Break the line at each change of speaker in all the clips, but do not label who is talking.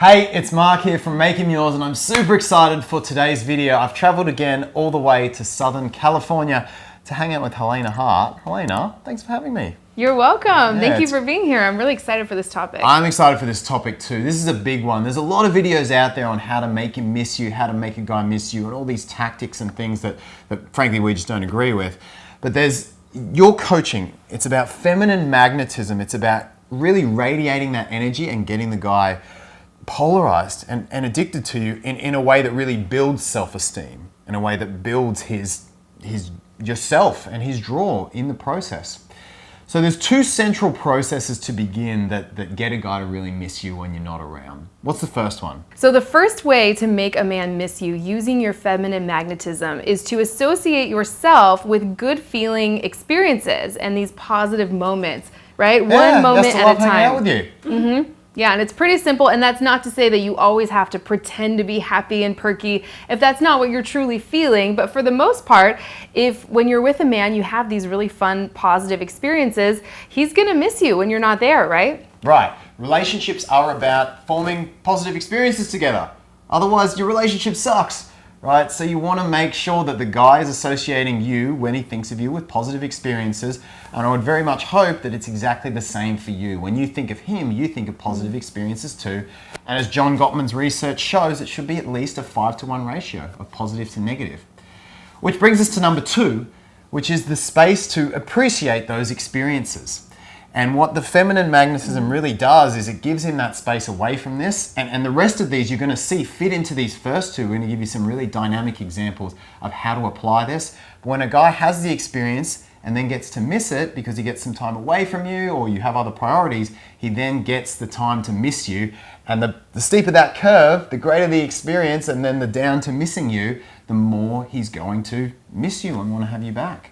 Hey, it's Mark here from Make 'Em Yours, and I'm super excited for today's video. I've traveled again all the way to Southern California to hang out with Helena Hart. Helena, thanks for having me.
You're welcome. Thank you for being here. I'm really excited for this topic.
I'm excited for this topic too. This is a big one. There's a lot of videos out there on how to make him miss you, how to make a guy miss you, and all these tactics and things that frankly we just don't agree with. But there's your coaching. It's about feminine magnetism. It's about really radiating that energy and getting the guy polarized and addicted to you in a way that really builds self-esteem, in a way that builds his yourself and his draw in the process. So there's two central processes to begin that get a guy to really miss you when you're not around. What's the first one?
So the first way to make a man miss you using your feminine magnetism is to associate yourself with good feeling experiences and these positive moments, right?
Yeah,
one moment
that's
at a time.
hanging out with you.
Mm-hmm. Yeah, and it's pretty simple, and that's not to say that you always have to pretend to be happy and perky if that's not what you're truly feeling, but for the most part, if when you're with a man you have these really fun, positive experiences, he's gonna miss you when you're not there, right?
Right. Relationships are about forming positive experiences together. Otherwise, your relationship sucks. Right? So you want to make sure that the guy is associating you when he thinks of you with positive experiences, and I would very much hope that it's exactly the same for you. When you think of him, you think of positive experiences too, and as John Gottman's research shows, it should be at least a 5-to-1 ratio of positive to negative. Which brings us to number 2, which is the space to appreciate those experiences. And what the feminine magnetism really does is it gives him that space away from this. And the rest of these you're going to see fit into these first two. We're going to give you some really dynamic examples of how to apply this. But when a guy has the experience and then gets to miss it because he gets some time away from you or you have other priorities, he then gets the time to miss you. And the steeper that curve, the greater the experience, and then the down to missing you, the more he's going to miss you and want to have you back.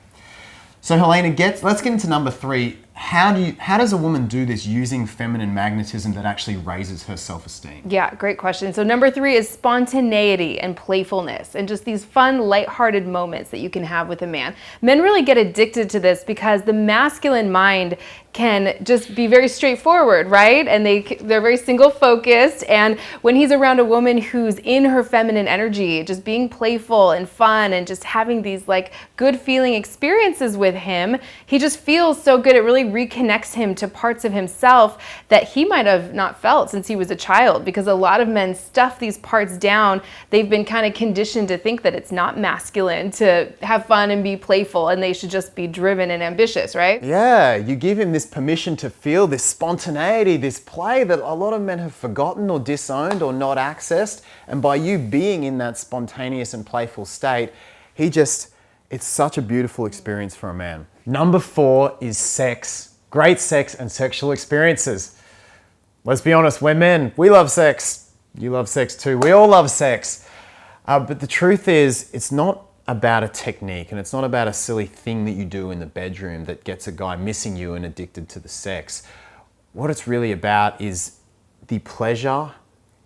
So Helena, let's get into number 3. How does a woman do this using feminine magnetism that actually raises her self-esteem?
Yeah, great question. So number 3 is spontaneity and playfulness and just these fun, lighthearted moments that you can have with a man. Men really get addicted to this because the masculine mind can just be very straightforward, right? And they're very single focused. And when he's around a woman who's in her feminine energy, just being playful and fun and just having these like good feeling experiences with him, he just feels so good. It really reconnects him to parts of himself that he might have not felt since he was a child, because a lot of men stuff these parts down. They've been kind of conditioned to think that it's not masculine to have fun and be playful, and they should just be driven and ambitious, right?
Yeah, you give him this permission to feel this spontaneity, this play that a lot of men have forgotten or disowned or not accessed. And by you being in that spontaneous and playful state, it's such a beautiful experience for a man. Number 4 is sex. Great sex and sexual experiences. Let's be honest, we're men. We love sex. You love sex too. We all love sex. But the truth is, it's not about a technique, and it's not about a silly thing that you do in the bedroom that gets a guy missing you and addicted to the sex. What it's really about is the pleasure,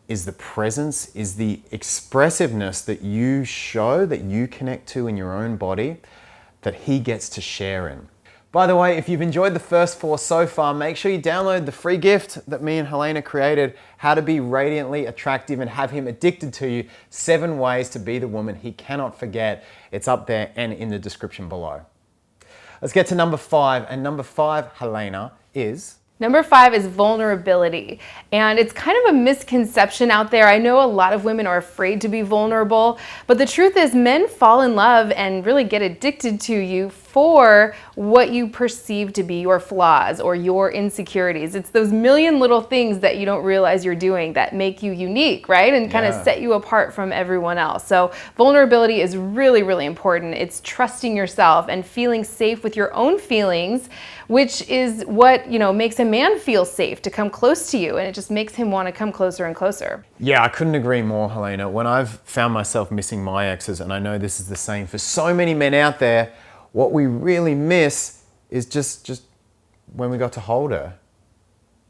is the presence, is the expressiveness that you show, that you connect to in your own body, that he gets to share in. By the way, if you've enjoyed the first 4 so far, make sure you download the free gift that me and Helena created, How to Be Radiantly Attractive and Have Him Addicted to You, 7 Ways to Be the Woman He Cannot Forget. It's up there and in the description below. Let's get to number 5, and number 5, Helena, is...
Number 5 is vulnerability, and it's kind of a misconception out there. I know a lot of women are afraid to be vulnerable, but the truth is men fall in love and really get addicted to you for what you perceive to be your flaws or your insecurities. It's those million little things that you don't realize you're doing that make you unique, right? And kind of set you apart from everyone else. So vulnerability is really, really important. It's trusting yourself and feeling safe with your own feelings, which is what, makes a man feel safe to come close to you, and it just makes him want to come closer and closer.
Yeah, I couldn't agree more, Helena. When I've found myself missing my exes, and I know this is the same for so many men out there, what we really miss is just when we got to hold her.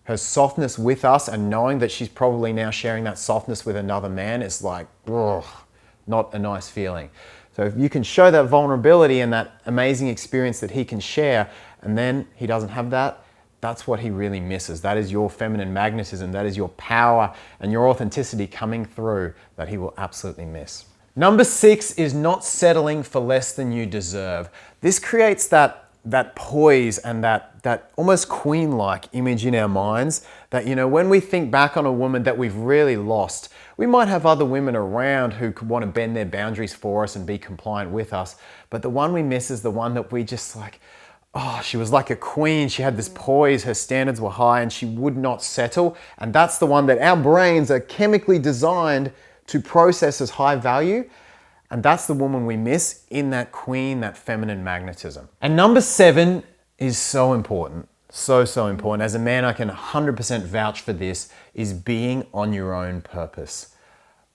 Her softness with us, and knowing that she's probably now sharing that softness with another man is like, ugh, not a nice feeling. So if you can show that vulnerability and that amazing experience that he can share, and then he doesn't have that, that's what he really misses. That is your feminine magnetism. That is your power and your authenticity coming through that he will absolutely miss. Number 6 is not settling for less than you deserve. This creates that poise and that almost queen-like image in our minds that, you know, when we think back on a woman that we've really lost, we might have other women around who could want to bend their boundaries for us and be compliant with us. But the one we miss is the one that we just like, oh, she was like a queen. She had this poise, her standards were high, and she would not settle. And that's the one that our brains are chemically designed to process as high value. And that's the woman we miss in that queen, that feminine magnetism. And number 7 is so important. So important. As a man, I can 100% vouch for this, is being on your own purpose.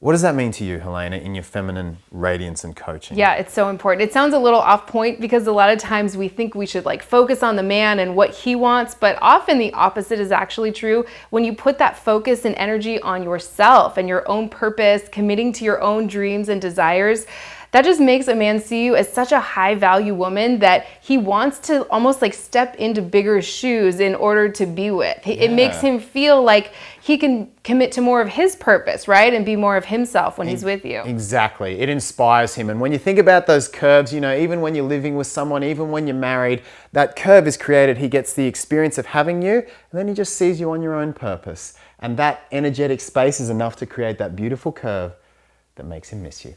What does that mean to you, Helena, in your feminine radiance and coaching?
Yeah, it's so important. It sounds a little off point because a lot of times we think we should like focus on the man and what he wants, but often the opposite is actually true. When you put that focus and energy on yourself and your own purpose, committing to your own dreams and desires, that just makes a man see you as such a high value woman that he wants to almost like step into bigger shoes in order to be with. It makes him feel like he can commit to more of his purpose, right? And be more of himself when he's with you. Exactly.
It inspires him. And when you think about those curves, you know, even when you're living with someone, even when you're married, that curve is created. He gets the experience of having you, and then he just sees you on your own purpose. And that energetic space is enough to create that beautiful curve that makes him miss you.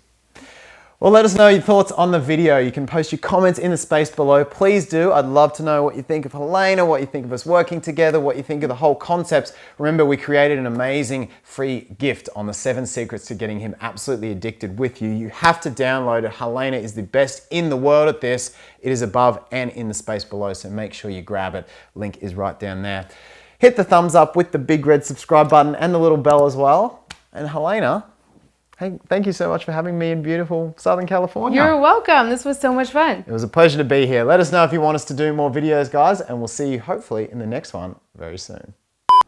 Well, let us know your thoughts on the video. You can post your comments in the space below. Please do. I'd love to know what you think of Helena, what you think of us working together, what you think of the whole concepts. Remember, we created an amazing free gift on the 7 secrets to getting him absolutely addicted with you. You have to download it. Helena is the best in the world at this. It is above and in the space below, so make sure you grab it. Link is right down there. Hit the thumbs up with the big red subscribe button and the little bell as well. And Helena, hey, thank you so much for having me in beautiful Southern California.
You're welcome. This was so much fun.
It was a pleasure to be here. Let us know if you want us to do more videos, guys, and we'll see you hopefully in the next one very soon.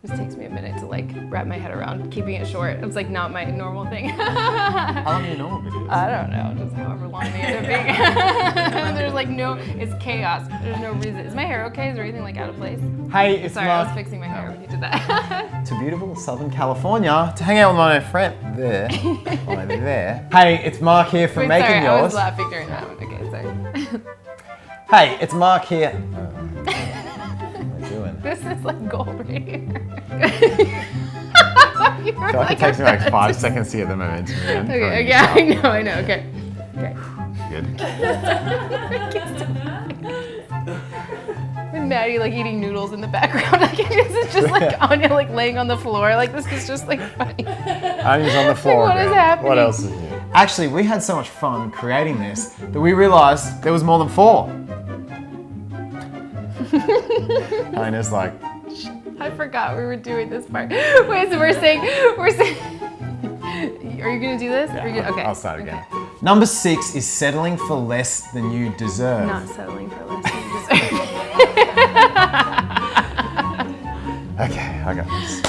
This takes me a minute to like wrap my head around keeping it short. It's like not my normal thing.
How long are your normal videos?
I don't know, just however long they end up being. There's like no, it's chaos. There's no reason. Is my hair okay? Is there anything like out of place?
Hey, it's
Sorry, I was fixing my hair when you did that.
To beautiful Southern California to hang out with my friend there. Right there. Hey, it's Mark here from Making
sorry,
Yours.
I was laughing during that one. Okay, sorry.
Hey, it's Mark here. What am I doing?
This is like gold right here.
I feel like it takes me like 5 seconds to get the momentum again.
Okay, yeah, I know, okay. Okay.
Good.
And Maddie like eating noodles in the background. Like this is just like Anya like laying on the floor. Like this is just like funny.
Anya's on the floor.
Like, what is happening?
What else is here? Actually, we had so much fun creating this that we realized there was more than 4. Helena's like,
I forgot we were doing this part. Wait, so we're saying, are you gonna do this?
yeah,
Okay.
I'll start again. Number 6 is settling for less than you deserve.
Not settling for less than you deserve.
Okay, I got this.